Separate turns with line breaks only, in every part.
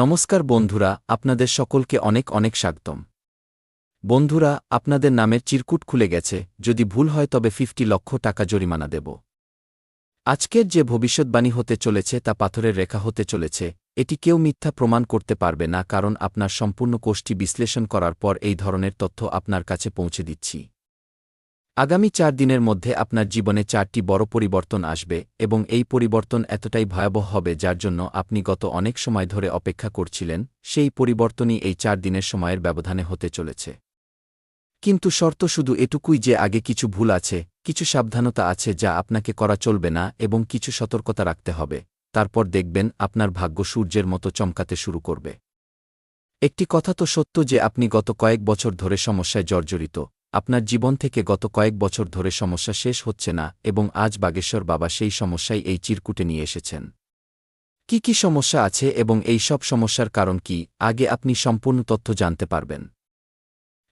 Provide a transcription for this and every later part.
নমস্কার বন্ধুরা, আপনাদের সকলকে অনেক অনেক স্বাগতম। বন্ধুরা, আপনাদের নামের চিরকুট খুলে গেছে। যদি ভুল হয় তবে 50 লক্ষ টাকা জরিমানা দেব। আজকের যে ভবিষ্যৎবাণী হতে চলেছে তা পাথরের রেখা হতে চলেছে। এটি কেউ মিথ্যা প্রমাণ করতে পারবে না, কারণ আপনার সম্পূর্ণ কোষটি বিশ্লেষণ করার পর এই ধরনের তথ্য আপনার কাছে পৌঁছে দিচ্ছি। আগামী 4 দিনের মধ্যে আপনার জীবনে 4টি বড় পরিবর্তন আসবে এবং এই পরিবর্তন এতটাই ভয়াবহ হবে যার জন্য আপনি গত অনেক সময় ধরে অপেক্ষা করছিলেন। সেই পরিবর্তনই এই 4 দিনের সময়ের ব্যবধানে হতে চলেছে। কিন্তু শর্ত শুধু এটুকুই যে আগে কিছু ভুল আছে, কিছু সাবধানতা আছে যা আপনাকে করা চলবে না এবং কিছু সতর্কতা রাখতে হবে। তারপর দেখবেন আপনার ভাগ্য সূর্যের মতো চমকাতে শুরু করবে। একটি কথা তো সত্য যে আপনি গত কয়েক বছর ধরে সমস্যায় জর্জরিত। আপনার জীবন থেকে গত কয়েক বছর ধরে সমস্যা শেষ হচ্ছে না এবং আজ বাগেশ্বর বাবা সেই সমস্যাই এই চিরকুটে নিয়ে এসেছেন। কি কি সমস্যা আছে এবং এই সব সমস্যার কারণ কি, আগে আপনি সম্পূর্ণ তথ্য জানতে পারবেন।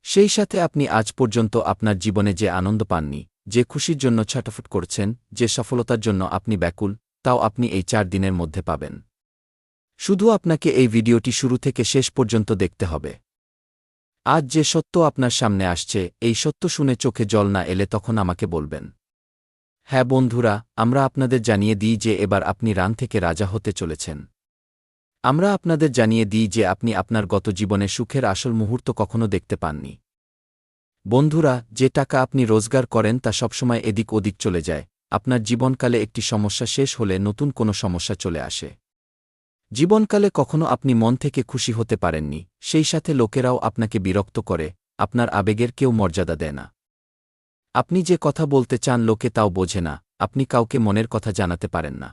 সেই সাথে আপনি আজ পর্যন্ত আপনার জীবনে যে আনন্দ পাননি, যে খুশির জন্য ছটফট করছেন, যে সফলতার জন্য আপনি ব্যাকুল, তাও আপনি এই 4 দিনের মধ্যে পাবেন। শুধু আপনাকে এই ভিডিওটি শুরু থেকে শেষ পর্যন্ত দেখতে হবে। আজ যে সত্য আপনার সামনে আসছে, এই সত্য শুনে চোখে জল না এলে তখন আমাকে বলবেন। হ্যাঁ বন্ধুরা, আমরা আপনাদের জানিয়ে দিই যে এবার আপনি রান থেকে রাজা হতে চলেছেন। আমরা আপনাদের জানিয়ে দিই যে আপনি আপনার গত জীবনে সুখের আসল মুহূর্ত কখনো দেখতে পাননি। বন্ধুরা, যে টাকা আপনি রোজগার করেন তা সবসময় এদিক ওদিক চলে যায়। আপনার জীবনকালে একটি সমস্যা শেষ হলে নতুন কোনো সমস্যা চলে আসে। জীবনকালে কখনো আপনি মন থেকে খুশি হতে পারেননি, সেই সাথে লোকেরাও আপনাকে বিরক্ত করে, আপনার আবেগের কেউ মর্যাদা দেয় না। আপনি যে কথা বলতে চান লোকে তাও বোঝে না, আপনি কাউকে মনের কথা জানাতে পারেন না।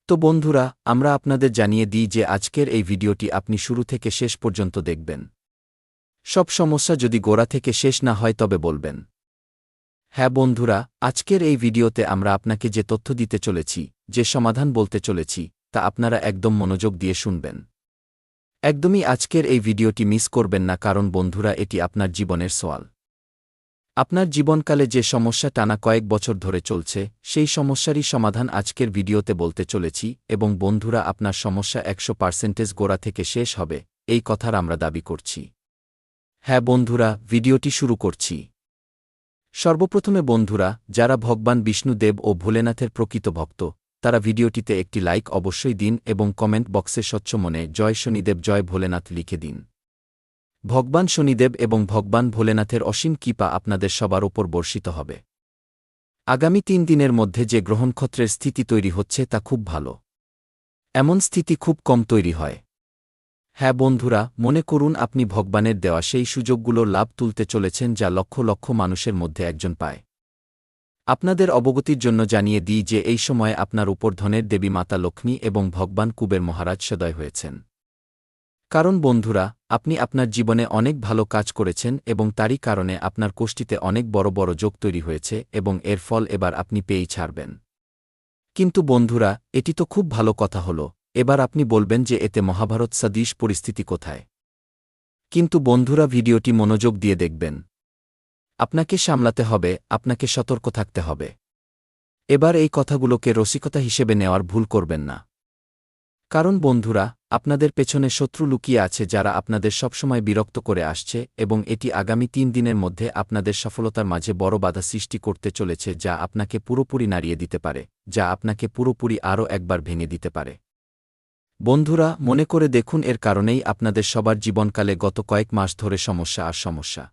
তো বন্ধুরা, আমরা আপনাদের জানিয়ে দিই যে আজকের এই ভিডিওটি আপনি শুরু থেকে শেষ পর্যন্ত দেখবেন। সব সমস্যা যদি গোড়া থেকে শেষ না হয় তবে বলবেন। হ্যাঁ বন্ধুরা, আজকের এই ভিডিওতে আমরা আপনাকে যে তথ্য দিতে চলেছি, যে সমাধান বলতে চলেছি, তা আপনারা একদম মনোযোগ দিয়ে শুনবেন। একদমই আজকের এই ভিডিওটি মিস করবেন না, কারণ বন্ধুরা এটি আপনার জীবনের সওয়াল। আপনার জীবনকালে যে সমস্যা টানা কয়েক বছর ধরে চলছে, সেই সমস্যারই সমাধান আজকের ভিডিওতে বলতে চলেছি এবং বন্ধুরা আপনার সমস্যা 100% গোড়া থেকে শেষ হবে, এই কথার আমরা দাবি করছি। হ্যাঁ বন্ধুরা, ভিডিওটি শুরু করছি। সর্বপ্রথমে বন্ধুরা, যারা ভগবান বিষ্ণুদেব ও ভোলেনাথের প্রকৃত ভক্ত, তারা ভিডিওটিতে একটি লাইক অবশ্যই দিন এবং কমেন্ট বক্সে স্বচ্ছ মনে জয় শনিদেব জয় ভোলেনাথ লিখে দিন। ভগবান শনিদেব এবং ভগবান ভোলেনাথের অসীম কৃপা আপনাদের সবার ওপর বর্ষিত হবে। আগামী 3 দিনের মধ্যে যে গ্রহণক্ষত্রের স্থিতি তৈরি হচ্ছে তা খুব ভালো। এমন স্থিতি খুব কম তৈরি হয়। হ্যাঁ বন্ধুরা, মনে করুন আপনি ভগবানের দেওয়া সেই সুযোগগুলোর লাভ তুলতে চলেছেন যা লক্ষ লক্ষ মানুষের মধ্যে একজন পায়। আপনাদের অবগতির জন্য জানিয়ে দিই যে এই সময়ে আপনার উপর ধনের দেবী মাতা লক্ষ্মী এবং ভগবান কুবের মহারাজ সদয় হয়েছেন। কারণ বন্ধুরা, আপনি আপনার জীবনে অনেক ভালো কাজ করেছেন এবং তারই কারণে আপনার কোষ্ঠীতে অনেক বড় বড় যোগ তৈরি হয়েছে এবং এর ফল এবার আপনি পেয়েই ছাড়বেন। কিন্তু বন্ধুরা, এটি তো খুব ভালো কথা হলো, এবার আপনি বলবেন যে এতে মহাভারত সদৃশ পরিস্থিতি কোথায়। কিন্তু বন্ধুরা, ভিডিওটি মনোযোগ দিয়ে দেখবেন। আপনাকে সামলাতে হবে, আপনাকে সতর্ক থাকতে হবে। এবার এই কথাগুলোকে রসিকতা হিসেবে নেওয়ার ভুল করবেন না। কারণ বন্ধুরা, আপনাদের পেছনে শত্রু লুকিয়ে আছে যারা আপনাদের সবসময় বিরক্ত করে আসছে এবং এটি আগামী 3 দিনের মধ্যে আপনাদের সফলতার মাঝে বড় বাধা সৃষ্টি করতে চলেছে, যা আপনাকে পুরোপুরি নাড়িয়ে দিতে পারে, যা আপনাকে পুরোপুরি আরও একবার ভেঙে দিতে পারে। বন্ধুরা, মনে করে দেখুন, এর কারণেই আপনাদের সবার জীবনকালে গত কয়েক মাস ধরে সমস্যা আর সমস্যা।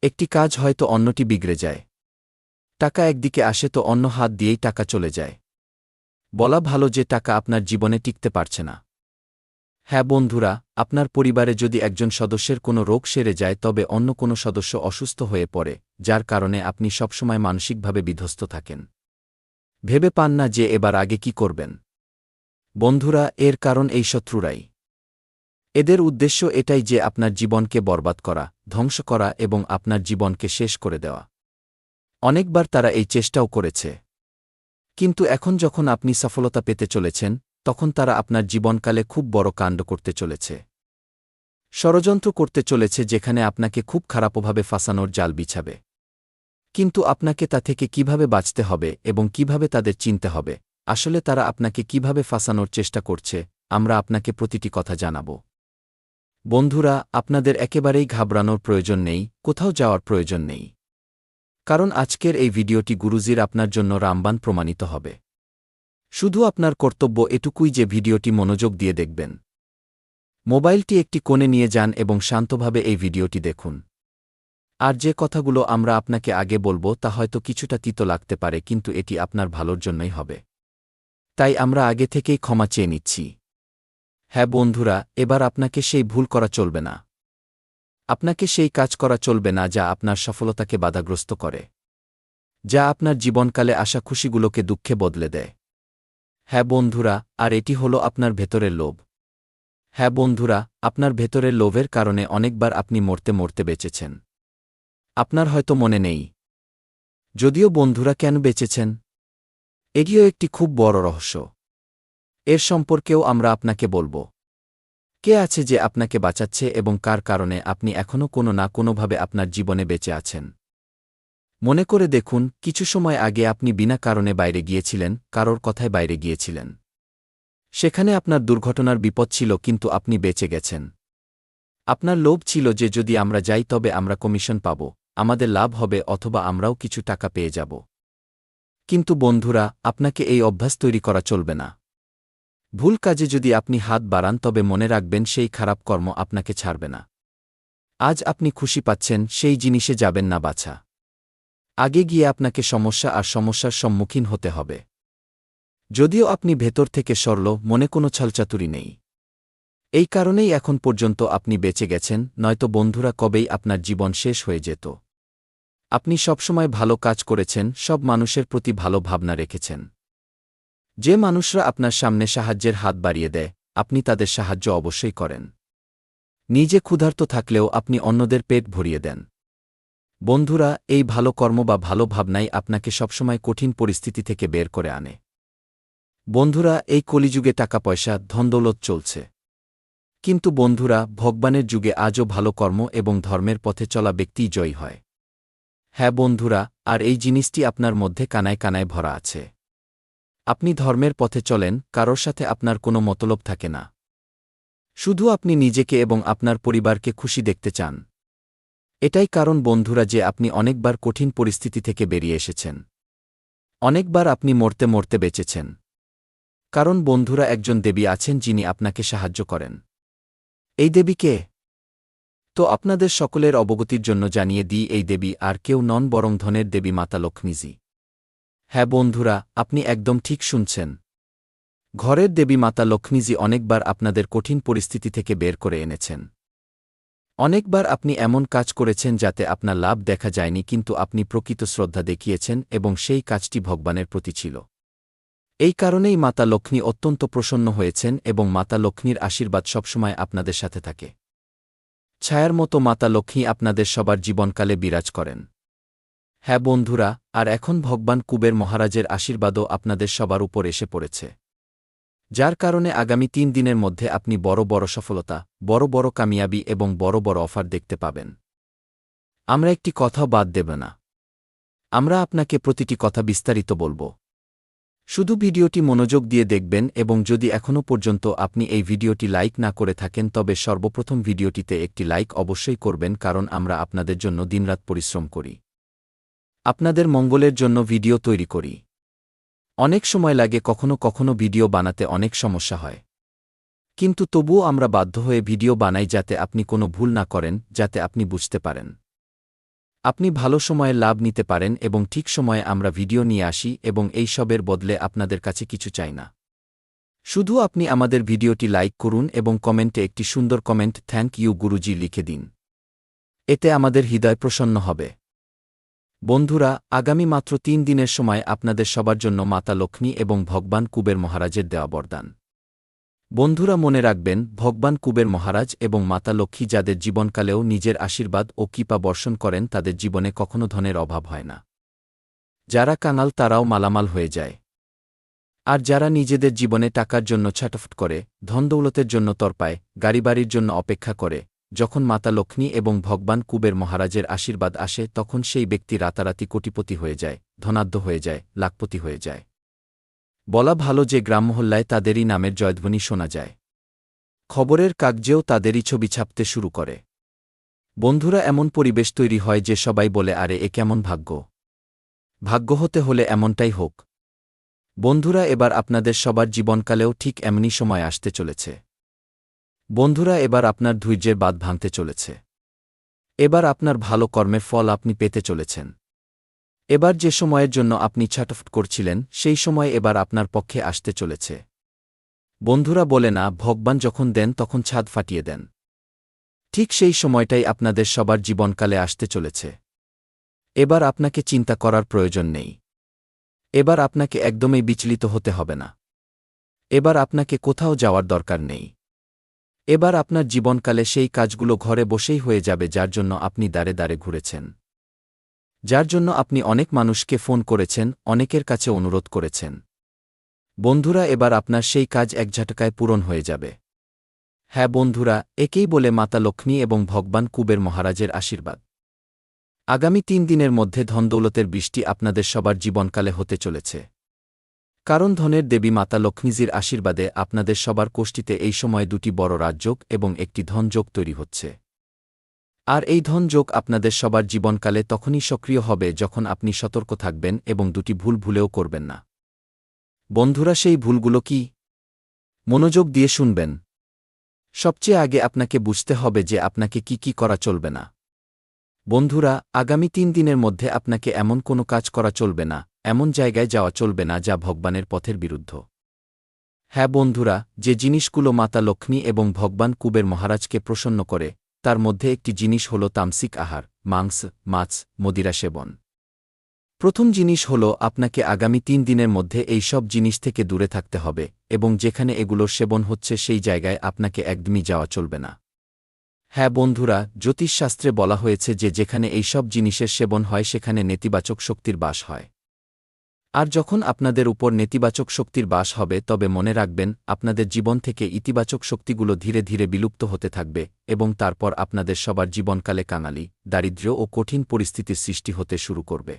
একটি কাজ হয়তো অন্যটি বিগড়ে যায়। টাকা একদিকে আসে তো অন্য হাত দিয়েই টাকা চলে যায়। বলা ভালো যে টাকা আপনার জীবনে টিকতে পারছে না। হ্যাঁ বন্ধুরা, আপনার পরিবারে যদি একজন সদস্যের কোনো রোগ সেরে যায় তবে অন্য কোনো সদস্য অসুস্থ হয়ে পড়ে, যার কারণে আপনি সবসময় মানসিকভাবে বিধ্বস্ত থাকেন। ভেবে পান না যে এবার আগে কি করবেন। বন্ধুরা, এর কারণ এই শত্রুরাই। এদের উদ্দেশ্য এটাই যে আপনার জীবনকে বরবাদ করা, ধ্বংস করা এবং আপনার জীবনকে শেষ করে দেওয়া। অনেকবার তারা এই চেষ্টাও করেছে। কিন্তু এখন যখন আপনি সফলতা পেতে চলেছেন, তখন তারা আপনার জীবনকালে খুব বড় কাণ্ড করতে চলেছে। ষড়যন্ত্র করতে চলেছে যেখানে আপনাকে খুব খারাপভাবে ফাঁসানোর জাল বিছাবে। কিন্তু আপনাকে তা থেকে কিভাবে বাঁচতে হবে এবং কিভাবে তাদের চিনতে হবে, আসলে তারা আপনাকে কিভাবে ফাঁসানোর চেষ্টা করছে, আমরা আপনাকে প্রতিটি কথা জানাব। বন্ধুরা, আপনাদের একেবারেই ঘাবড়ানোর প্রয়োজন নেই, কোথাও যাওয়ার প্রয়োজন নেই। কারণ আজকের এই ভিডিওটি গুরুজির আপনার জন্য রামবান প্রমাণিত হবে। শুধু আপনার কর্তব্য এটুকুই যে ভিডিওটি মনোযোগ দিয়ে দেখবেন। মোবাইলটি একটি কোণে নিয়ে যান এবং শান্তভাবে এই ভিডিওটি দেখুন। আর যে কথাগুলো আমরা আপনাকে আগে বলবো তা হয়তো কিছুটা তিতো লাগতে পারে, কিন্তু এটি আপনার ভালোর জন্যই হবে। তাই আমরা আগে থেকেই ক্ষমা চেয়ে নিচ্ছি। হ্যাঁ বন্ধুরা, এবার আপনাকে সেই ভুল করা চলবে না। আপনাকে সেই কাজ করা চলবে না যা আপনার সফলতাকে বাধাগ্রস্ত করে, যা আপনার জীবনকালে আসা খুশিগুলোকে দুঃখে বদলে দেয়। হ্যাঁ বন্ধুরা, আর এটি হলো আপনার ভেতরের লোভ। হ্যাঁ বন্ধুরা, আপনার ভেতরের লোভের কারণে অনেকবার আপনি মরতে মরতে বেঁচেছেন। আপনার হয়তো মনে নেই। যদিও বন্ধুরা, কেন বেঁচেছেন? এটিও একটি খুব বড় রহস্য। এর সম্পর্কেও আমরা আপনাকে বলব। কে আছে যে আপনাকে বাঁচাচ্ছে এবং কার কারণে আপনি এখনও কোনো না কোনোভাবে আপনার জীবনে বেঁচে আছেন। মনে করে দেখুন, কিছু সময় আগে আপনি বিনা কারণে বাইরে গিয়েছিলেন, কারোর কথায় বাইরে গিয়েছিলেন। সেখানে আপনার দুর্ঘটনার বিপদ ছিল, কিন্তু আপনি বেঁচে গেছেন। আপনার লোভ ছিল যে যদি আমরা যাই তবে আমরা কমিশন পাব, আমাদের লাভ হবে, অথবা আমরাও কিছু টাকা পেয়ে যাব। কিন্তু বন্ধুরা, আপনাকে এই অভ্যাস তৈরি করা চলবে না। ভুল কাজে যদি আপনি হাত বাড়ান তবে মনে রাখবেন সেই খারাপ কর্ম আপনাকে ছাড়বে না। আজ আপনি খুশি পাচ্ছেন, সেই জিনিসে যাবেন না বাছা। আগে গিয়ে আপনাকে সমস্যা আর সমস্যার সম্মুখীন হতে হবে। যদিও আপনি ভেতর থেকে সরল, মনে কোনো ছলচাতুরি নেই। এই কারণেই এখন পর্যন্ত আপনি বেঁচে গেছেন, নয়তো বন্ধুরা কবেই আপনার জীবন শেষ হয়ে যেত। আপনি সবসময় ভালো কাজ করেছেন, সব মানুষের প্রতি ভালো ভাবনা রেখেছেন। যে মানুষরা আপনার সামনে সাহায্যের হাত বাড়িয়ে দেয়, আপনি তাদের সাহায্য অবশ্যই করেন। নিজে ক্ষুধার্ত থাকলেও আপনি অন্যদের পেট ভরিয়ে দেন। বন্ধুরা, এই ভালো কর্ম বা ভালো ভাবনাই আপনাকে সবসময় কঠিন পরিস্থিতি থেকে বের করে আনে। বন্ধুরা, এই কলিযুগে টাকা পয়সা ধনদৌলত চলছে। কিন্তু বন্ধুরা, ভগবানের যুগে আজও ভালো কর্ম এবং ধর্মের পথে চলা ব্যক্তিই জয়ী হয়। হ্যাঁ বন্ধুরা, আর এই জিনিসটি আপনার মধ্যে কানায় কানায় ভরা আছে। আপনি ধর্মের পথে চলেন, কারোর সাথে আপনার কোনো মতলব থাকে না। শুধু আপনি নিজেকে এবং আপনার পরিবারকে খুশি দেখতে চান। এটাই কারণ বন্ধুরা যে আপনি অনেকবার কঠিন পরিস্থিতি থেকে বেরিয়ে এসেছেন। অনেকবার আপনি মরতে মরতে বেঁচেছেন। কারণ বন্ধুরা, একজন দেবী আছেন যিনি আপনাকে সাহায্য করেন। এই দেবী কে? তো আপনাদের সকলের অবগতির জন্য জানিয়ে দিই, এই দেবী আর কেউ নন বরং ধনের দেবী মাতা লক্ষ্মীজি। হ্যাঁ বন্ধুরা, আপনি একদম ঠিক শুনছেন। ঘরের দেবী মাতা লক্ষ্মীজি অনেকবার আপনাদের কঠিন পরিস্থিতি থেকে বের করে এনেছেন। অনেকবার আপনি এমন কাজ করেছেন যাতে আপনার লাভ দেখা যায়নি, কিন্তু আপনি প্রকৃত শ্রদ্ধা দেখিয়েছেন এবং সেই কাজটি ভগবানের প্রতি ছিল। এই কারণেই মাতা লক্ষ্মী অত্যন্ত প্রসন্ন হয়েছেন এবং মাতা লক্ষ্মীর আশীর্বাদ সবসময় আপনাদের সাথে থাকে। ছায়ার মতো মাতা লক্ষ্মী আপনাদের সবার জীবনকালে বিরাজ করেন। হ্যাঁ বন্ধুরা, আর এখন ভগবান কুবের মহারাজের আশীর্বাদও আপনাদের সবার উপর এসে পড়েছে। যার কারণে আগামী 3 দিনের মধ্যে আপনি বড় বড় সফলতা, বড় বড় কামিয়াবি এবং বড় বড় অফার দেখতে পাবেন। আমরা একটি কথাও বাদ দেব না। আমরা আপনাকে প্রতিটি কথা বিস্তারিত বলব। শুধু ভিডিওটি মনোযোগ দিয়ে দেখবেন এবং যদি এখনও পর্যন্ত আপনি এই ভিডিওটি লাইক না করে থাকেন তবে সর্বপ্রথম ভিডিওটিতে একটি লাইক অবশ্যই করবেন, কারণ আমরা আপনাদের জন্য দিনরাত পরিশ্রম করি। আপনাদের মঙ্গলের জন্য ভিডিও তৈরি করি। অনেক সময় লাগে, কখনো কখনো ভিডিও বানাতে অনেক সমস্যা হয়। কিন্তু তবুও আমরা বাধ্য হয়ে ভিডিও বানাই যাতে আপনি কোনো ভুল না করেন, যাতে আপনি বুঝতে পারেন, আপনি ভালো সময়ে লাভ নিতে পারেন এবং ঠিক সময়ে আমরা ভিডিও নিয়ে আসি এবং এই সবের বদলে আপনাদের কাছে কিছু চাই না। শুধু আপনি আমাদের ভিডিওটি লাইক করুন এবং কমেন্টে একটি সুন্দর কমেন্ট থ্যাংক ইউ গুরুজি লিখে দিন। এতে আমাদের হৃদয় প্রসন্ন হবে। বন্ধুরা, আগামী মাত্র 3 দিনের সময় আপনাদের সবার জন্য মাতা লক্ষ্মী এবং ভগবান কুবের মহারাজের দেওয়া বরদান। বন্ধুরা, মনে রাখবেন, ভগবান কুবের মহারাজ এবং মাতা লক্ষ্মী যাদের জীবনকালেও নিজের আশীর্বাদ ও কৃপা বর্ষণ করেন তাদের জীবনে কখনো ধনের অভাব হয় না। যারা কাঙাল তারাও মালামাল হয়ে যায়। আর যারা নিজেদের জীবনে টাকার জন্য ছটফট করে, ধনদৌলতের জন্য তরপায়, গাড়িবাড়ির জন্য অপেক্ষা করে, যখন মাতা লক্ষ্মী এবং ভগবান কুবের মহারাজের আশীর্বাদ আসে তখন সেই ব্যক্তি রাতারাতি কোটিপতি হয়ে যায়, ধনাঢ্য হয়ে যায়, লাখপতি হয়ে যায়। বলা ভালো যে গ্রামমহল্লায় তাদেরই নামের জয়ধ্বনি শোনা যায়। খবরের কাগজেও তাদেরই ছবি ছাপতে শুরু করে। বন্ধুরা, এমন পরিবেশ তৈরি হয় যে সবাই বলে, আরে এ কেমন ভাগ্য! ভাগ্য হতে হলে এমনটাই হোক। বন্ধুরা, এবার আপনাদের সবার জীবনকালেও ঠিক এমনই সময় আসতে চলেছে। বন্ধুরা, এবার আপনার ধৈর্যের বাঁধ ভাঙতে চলেছে। এবার আপনার ভালো কর্মের ফল আপনি পেতে চলেছেন। এবার যে সময়ের জন্য আপনি ছটফট করছিলেন, সেই সময় এবার আপনার পক্ষে আসতে চলেছে। বন্ধুরা, বলে না, ভগবান যখন দেন তখন ছাদ ফাটিয়ে দেন। ঠিক সেই সময়টাই আপনাদের সবার জীবনকালে আসতে চলেছে। এবার আপনাকে চিন্তা করার প্রয়োজন নেই। এবার আপনাকে একদমই বিচলিত হতে হবে না। এবার আপনাকে কোথাও যাওয়ার দরকার নেই। এবার আপনার জীবনকালে সেই কাজগুলো ঘরে বসেই হয়ে যাবে যার জন্য আপনি দাঁড়ে দাঁড়ে ঘুরেছেন, যার জন্য আপনি অনেক মানুষকে ফোন করেছেন, অনেকের কাছে অনুরোধ করেছেন। বন্ধুরা, এবার আপনার সেই কাজ এক ঝাটকায় পূরণ হয়ে যাবে। হ্যাঁ বন্ধুরা, একেই বলে মাতা লক্ষ্মী এবং ভগবান কুবের মহারাজের আশীর্বাদ। আগামী 3 দিনের মধ্যে ধনদৌলতের বৃষ্টি আপনাদের সবার জীবনকালে হতে চলেছে। কারণ ধনের দেবী মাতা লক্ষ্মীজির আশীর্বাদে আপনাদের সবার কোষ্ঠীতে এই সময় 2টি বড় রাজযোগ এবং একটি ধনযোগ তৈরি হচ্ছে। আর এই ধনযোগ আপনাদের সবার জীবনকালে তখনই সক্রিয় হবে যখন আপনি সতর্ক থাকবেন এবং 2টি ভুল ভুলেও করবেন না। বন্ধুরা, সেই ভুলগুলো কি? মনোযোগ দিয়ে শুনবেন। সবচেয়ে আগে আপনাকে বুঝতে হবে যে আপনাকে কি কি করা চলবে না। বন্ধুরা, আগামী 3 দিনের মধ্যে আপনাকে এমন কোনো কাজ করা চলবে না, এমন জায়গায় যাওয়া চলবে না যা ভগবানের পথের বিরুদ্ধ। হ্যাঁ বন্ধুরা, যে জিনিসগুলো মাতা লক্ষ্মী এবং ভগবান কুবের মহারাজকে প্রসন্ন করে, তার মধ্যে একটি জিনিস হল তামসিক আহার, মাংস, মাছ, মদিরা সেবন। প্রথম জিনিস হল আপনাকে আগামী 3 দিনের মধ্যে এই সব জিনিস থেকে দূরে থাকতে হবে এবং যেখানে এগুলোর সেবন হচ্ছে সেই জায়গায় আপনাকে একদমই যাওয়া চলবে না। হ্যাঁ বন্ধুরা, জ্যোতিষশাস্ত্রে বলা হয়েছে যে যেখানে এই সব জিনিসের সেবন হয় সেখানে নেতিবাচক শক্তির বাস হয়। আর যখন আপনাদের উপর নেতিবাচক শক্তির বাস হবে তবে মনে রাখবেন আপনাদের জীবন থেকে ইতিবাচক শক্তিগুলো ধীরে ধীরে বিলুপ্ত হতে থাকবে এবং তারপর আপনাদের সবার জীবনকালে কাঙালি, দারিদ্র্য ও কঠিন পরিস্থিতির সৃষ্টি হতে শুরু করবে।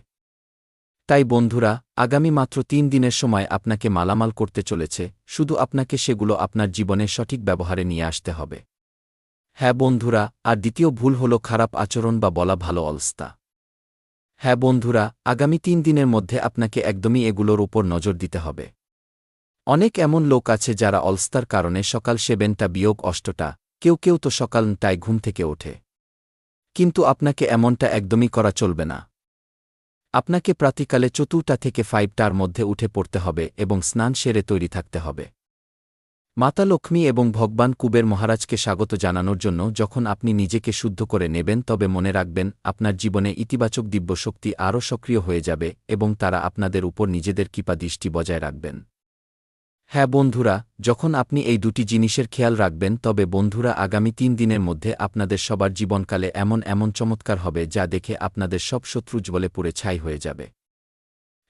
তাই বন্ধুরা, আগামী মাত্র 3 দিনের সময় আপনাকে মালামাল করতে চলেছে, শুধু আপনাকে সেগুলো আপনার জীবনে সঠিক ব্যবহারে নিয়ে আসতে হবে। হ্যাঁ বন্ধুরা, আর দ্বিতীয় ভুল হল খারাপ আচরণ বা বলা ভালো অলস্তা। হ্যাঁ বন্ধুরা, আগামী 3 দিনের মধ্যে আপনাকে একদমই এগুলোর উপর নজর দিতে হবে। অনেক এমন লোক আছে যারা অলস্তার কারণে সকাল 7টা বিয়োগ 8টা, কেউ কেউ তো সকাল 9টায় ঘুম থেকে ওঠে। কিন্তু আপনাকে এমনটা একদমই করা চলবে না। আপনাকে প্রাতঃকালে 4টা থেকে 5টার মধ্যে উঠে পড়তে হবে এবং স্নান সেরে তৈরি থাকতে হবে। মাতা লক্ষ্মী এবং ভগবান কুবের মহারাজকে স্বাগত জানানোর জন্য যখন আপনি নিজেকে শুদ্ধ করে নেবেন তবে মনে রাখবেন আপনার জীবনে ইতিবাচক দিব্যশক্তি আরও সক্রিয় হয়ে যাবে এবং তারা আপনাদের উপর নিজেদের কৃপা দৃষ্টি বজায় রাখবেন। হ্যাঁ বন্ধুরা, যখন আপনি এই 2টি জিনিসের খেয়াল রাখবেন তবে বন্ধুরা আগামী 3 দিনের মধ্যে আপনাদের সবার জীবনকালে এমন এমন চমৎকার হবে যা দেখে আপনাদের সব শত্রু জ্বলে পুড়ে ছাই হয়ে যাবে।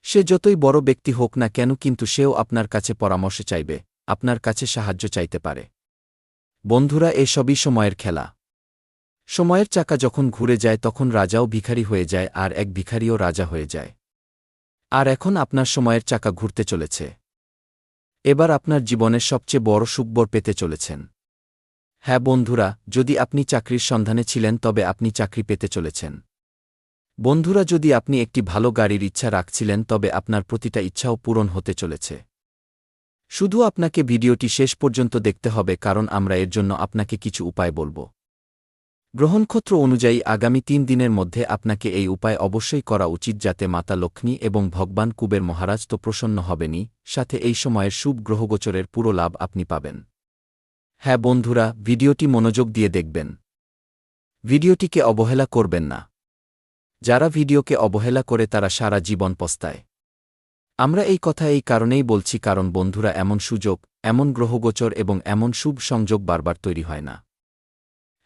সে যতই বড় ব্যক্তি হোক না কেন কিন্তু সেও আপনার কাছে পরামর্শ চাইবে, আপনার কাছে সাহায্য চাইতে পারে। বন্ধুরা, এসবই সময়ের খেলা। সময়ের চাকা যখন ঘুরে যায় তখন রাজাও ভিখারি হয়ে যায় আর এক ভিখারিও রাজা হয়ে যায়। আর এখন আপনার সময়ের চাকা ঘুরতে চলেছে। এবার আপনার জীবনের সবচেয়ে বড় সুখবর পেতে চলেছেন। হ্যাঁ বন্ধুরা, যদি আপনি চাকরির সন্ধানে ছিলেন তবে আপনি চাকরি পেতে চলেছেন। বন্ধুরা, যদি আপনি একটি ভালো গাড়ির ইচ্ছা রাখছিলেন তবে আপনার প্রতিটা ইচ্ছাও পূরণ হতে চলেছে। শুধু আপনাকে ভিডিওটি শেষ পর্যন্ত দেখতে হবে কারণ আমরা এর জন্য আপনাকে কিছু উপায় বলবো। গ্রহনক্ষত্র অনুযায়ী আগামী 3 দিনের মধ্যে আপনাকে এই উপায় অবশ্যই করা উচিত যাতে মাতা লক্ষ্মী এবং ভগবান কুবের মহারাজ তো প্রসন্ন হবেনই, সাথে এই সময়ের শুভ গ্রহগোচরের পুরো লাভ আপনি পাবেন। হ্যাঁ বন্ধুরা, ভিডিওটি মনোযোগ দিয়ে দেখবেন। ভিডিওটিকে অবহেলা করবেন না। যারা ভিডিওকে অবহেলা করে তারা সারা জীবন পস্তায়। আমরা এই কথা এই কারণেই বলছি কারণ বন্ধুরা এমন সুযোগ, এমন গ্রহগোচর এবং এমন শুভ সংযোগ বারবার তৈরি হয় না।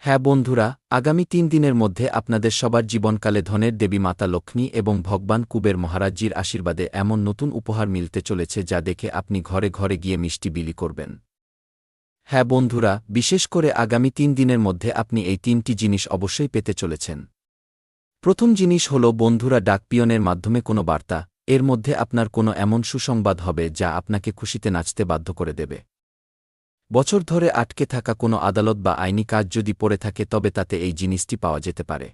হ্যাঁ বন্ধুরা, আগামী 3 দিনের মধ্যে আপনাদের সবার জীবনকালে ধনের দেবী মাতা লক্ষ্মী এবং ভগবান কুবের মহারাজজির আশীর্বাদে এমন নতুন উপহার মিলতে চলেছে যা দেখে আপনি ঘরে ঘরে গিয়ে মিষ্টি বিলি করবেন। হ্যাঁ বন্ধুরা, বিশেষ করে আগামী 3 দিনের মধ্যে আপনি এই 3টি জিনিস অবশ্যই পেতে চলেছেন। প্রথম জিনিস হল বন্ধুরা ডাকপিয়নের মাধ্যমে কোনো বার্তা, এর মধ্যে আপনার কোনো এমন সুসংবাদ হবে যা আপনাকে খুশিতে নাচতে বাধ্য করে দেবে। বছর ধরে আটকে থাকা কোনো আদালত বা আইনি কাজ যদি পড়ে থাকে তবে তাতে এই জিনিসটি পাওয়া যেতে পারে।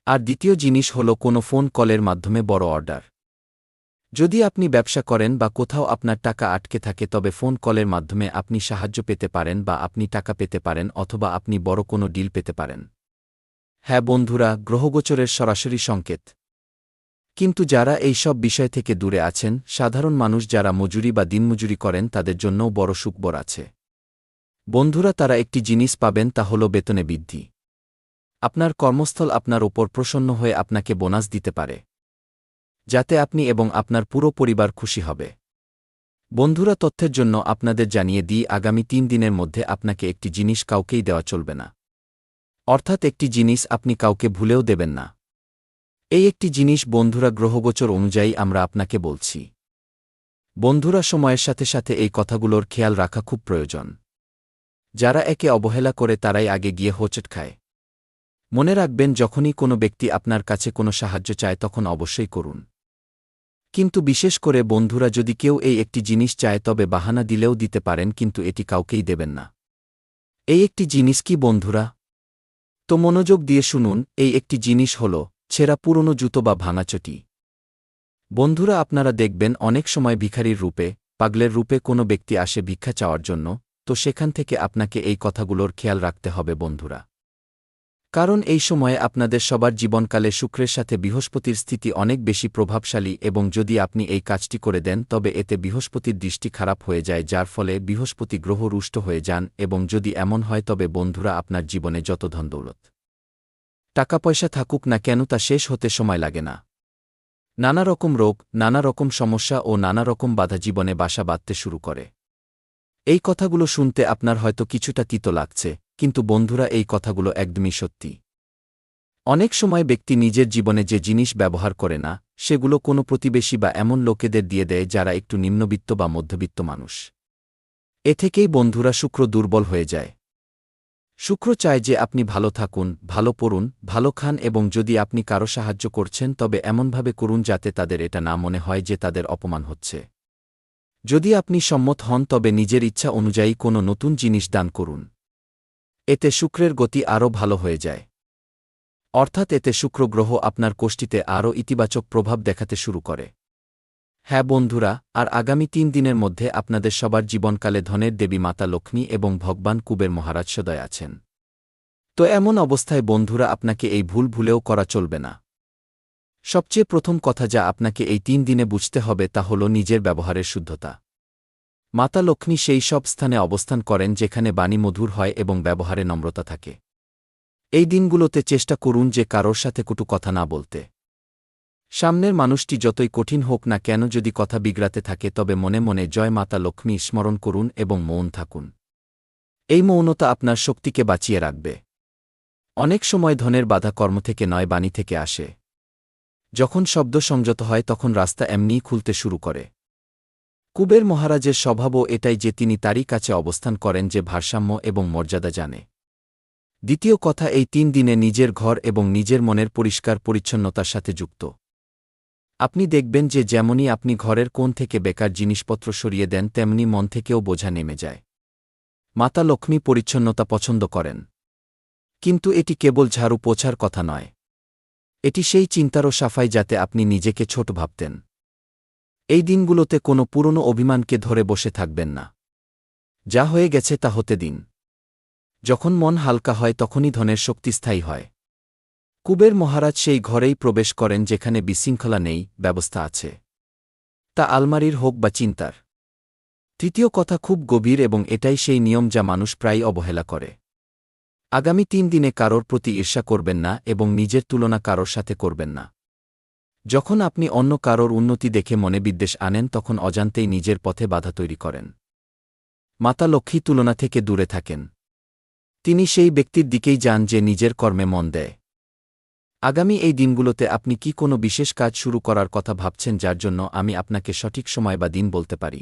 আর দ্বিতীয় জিনিস হল কোনো ফোন কলের মাধ্যমে বড় অর্ডার। যদি আপনি ব্যবসা করেন বা কোথাও আপনার টাকা আটকে থাকে তবে ফোন কলের মাধ্যমে আপনি সাহায্য পেতে পারেন বা আপনি টাকা পেতে পারেন অথবা আপনি বড় কোনো ডিল পেতে পারেন। হ্যাঁ বন্ধুরা, গ্রহগোচরের সরাসরি সংকেত। কিন্তু যারা এই সব বিষয় থেকে দূরে আছেন, সাধারণ মানুষ যারা মজুরি বা দিনমজুরি করেন তাদের জন্যও বড় সুখবর আছে। বন্ধুরা, তারা একটি জিনিস পাবেন, তা হল বেতনে বৃদ্ধি। আপনার কর্মস্থল আপনার ওপর প্রসন্ন হয়ে আপনাকে বোনাস দিতে পারে, যাতে আপনি এবং আপনার পুরো পরিবার খুশি হবে। বন্ধুরা, তথ্যের জন্য আপনাদের জানিয়ে দিই, আগামী 3 দিনের মধ্যে আপনাকে একটি জিনিস কাউকেই দেওয়া চলবে না। অর্থাৎ একটি জিনিস আপনি কাউকে ভুলেও দেবেন না। এই একটি জিনিস বন্ধুরা, গ্রহগোচর অনুযায়ী আমরা আপনাকে বলছি। বন্ধুরা, সময়ের সাথে সাথে এই কথাগুলোর খেয়াল রাখা খুব প্রয়োজন। যারা একে অবহেলা করে তারাই আগে গিয়ে হোঁচট খায়। মনে রাখবেন, যখনই কোনো ব্যক্তি আপনার কাছে কোনো সাহায্য চায় তখন অবশ্যই করুন। কিন্তু বিশেষ করে বন্ধুরা, যদি কেউ এই একটি জিনিস চায় তবে বাহানা দিলেও দিতে পারেন, কিন্তু এটি কাউকেই দেবেন না। এই একটি জিনিস কি বন্ধুরা? তো মনোযোগ দিয়ে শুনুন। এই একটি জিনিস হল ছেঁড়া পুরনো জুতো বা ভাঙা চটি। বন্ধুরা, আপনারা দেখবেন অনেক সময় ভিখারির রূপে, পাগলের রূপে কোনো ব্যক্তি আসে ভিক্ষা চাওয়ার জন্য। তো সেখান থেকে আপনাকে এই কথাগুলোর খেয়াল রাখতে হবে বন্ধুরা। কারণ এই সময়ে আপনাদের সবার জীবনকালে শুক্রের সাথে বৃহস্পতির স্থিতি অনেক বেশি প্রভাবশালী, এবং যদি আপনি এই কাজটি করে দেন তবে এতে বৃহস্পতির দৃষ্টি খারাপ হয়ে যায়, যার ফলে বৃহস্পতি গ্রহ রুষ্ট হয়ে যান। এবং যদি এমন হয় তবে বন্ধুরা, আপনার জীবনে যত ধন দৌলত টাকা পয়সা থাকুক না কেন তা শেষ হতে সময় লাগে না। নানা রকম রোগ, নানা রকম সমস্যা ও নানা রকম বাধা জীবনে বাসা বাঁধতে শুরু করে। এই কথাগুলো শুনতে আপনার হয়তো কিছুটা তিতো লাগছে, কিন্তু বন্ধুরা, এই কথাগুলো একদমই সত্যি। অনেক সময় ব্যক্তি নিজের জীবনে যে জিনিস ব্যবহার করে না, সেগুলো কোনো প্রতিবেশী বা এমন লোকেদের দিয়ে দেয় যারা একটু নিম্নবিত্ত বা মধ্যবিত্ত মানুষ। এ থেকেই বন্ধুরা শুক্র দুর্বল হয়ে যায়। শুক্র চায় যে আপনি ভালো থাকুন, ভালো পড়ুন, ভালো খান, এবং যদি আপনি কারো সাহায্য করছেন তবে এমনভাবে করুন যাতে তাদের এটা না মনে হয় যে তাদের অপমান হচ্ছে। যদি আপনি সম্মত হন তবে নিজের ইচ্ছা অনুযায়ী কোনো নতুন জিনিস দান করুন। এতে শুক্রের গতি আরও ভালো হয়ে যায়। অর্থাৎ এতে শুক্র গ্রহ আপনার কোষ্ঠীতে আরও ইতিবাচক প্রভাব দেখাতে শুরু করে। হ্যাঁ বন্ধুরা, আর আগামী 3 দিনের মধ্যে আপনাদের সবার জীবনকালে ধনের দেবী মাতা লক্ষ্মী এবং ভগবান কুবের মহারাজ সদয় আছেন। তো এমন অবস্থায় বন্ধুরা, আপনাকে এই ভুল ভুলেও করা চলবে না। সবচেয়ে প্রথম কথা যা আপনাকে এই 3 দিনে বুঝতে হবে তা হল নিজের ব্যবহারের শুদ্ধতা। মাতা লক্ষ্মী সেই সব স্থানে অবস্থান করেন যেখানে বাণী মধুর হয় এবং ব্যবহারে নম্রতা থাকে। এই দিনগুলোতে চেষ্টা করুন যে কারোর সাথে কটু কথা না বলতে। সামনের মানুষটি যতই কঠিন হোক না কেন, যদি কথা বিগড়াতে থাকে তবে মনে মনে জয় মাতা লক্ষ্মী স্মরণ করুন এবং মৌন থাকুন। এই মৌনতা আপনার শক্তিকে বাঁচিয়ে রাখবে। অনেক সময় ধনের বাধা কর্ম থেকে নয়, বাণী থেকে আসে। যখন শব্দ সংযত হয় তখন রাস্তা এমনিই খুলতে শুরু করে। কুবের মহারাজের স্বভাবও এটাই যে তিনি তারই কাছে অবস্থান করেন যে ভারসাম্য এবং মর্যাদা জানে। দ্বিতীয় কথা, এই 3 দিনে নিজের ঘর এবং নিজের মনের পরিষ্কার পরিচ্ছন্নতার সাথে যুক্ত। আপনি দেখবেন যে যেমনই আপনি ঘরের কোণ থেকে বেকার জিনিসপত্র সরিয়ে দেন তেমনি মন থেকেও বোঝা নেমে যায়। মাতা লক্ষ্মী পরিচ্ছন্নতা পছন্দ করেন। কিন্তু এটি কেবল ঝাড়ু পোছার কথা নয়। এটি সেই চিন্তারও সাফাই যাতে আপনি নিজেকে ছোট ভাবতেন। এই দিনগুলোতে কোনো পুরনো অভিমানকে ধরে বসে থাকবেন না। যা হয়ে গেছে তা হতে দিন। যখন মন হালকা হয় তখনই ধনের শক্তি স্থায়ী হয়। কুবের মহারাজ সেই ঘরেই প্রবেশ করেন যেখানে বিশৃঙ্খলা নেই, ব্যবস্থা আছে। তা আলমারির হোক বা চিন্তার। তৃতীয় কথা খুব গভীর, এবং এটাই সেই নিয়ম যা মানুষ প্রায়ই অবহেলা করে। আগামী 3 দিনে কারোর প্রতি ঈর্ষা করবেন না এবং নিজের তুলনা কারোর সাথে করবেন না। যখন আপনি অন্য কারোর উন্নতি দেখে মনে বিদ্বেষ আনেন তখন অজান্তেই নিজের পথে বাধা তৈরি করেন। মাতা লক্ষ্মী তুলনা থেকে দূরে থাকেন। তিনি সেই ব্যক্তির দিকেই যান যে নিজের কর্মে মন দেয়। আগামী এই দিনগুলোতে আপনি কি কোনো বিশেষ কাজ শুরু করার কথা ভাবছেন যার জন্য আমি আপনাকে সঠিক সময় বা দিন বলতে পারি?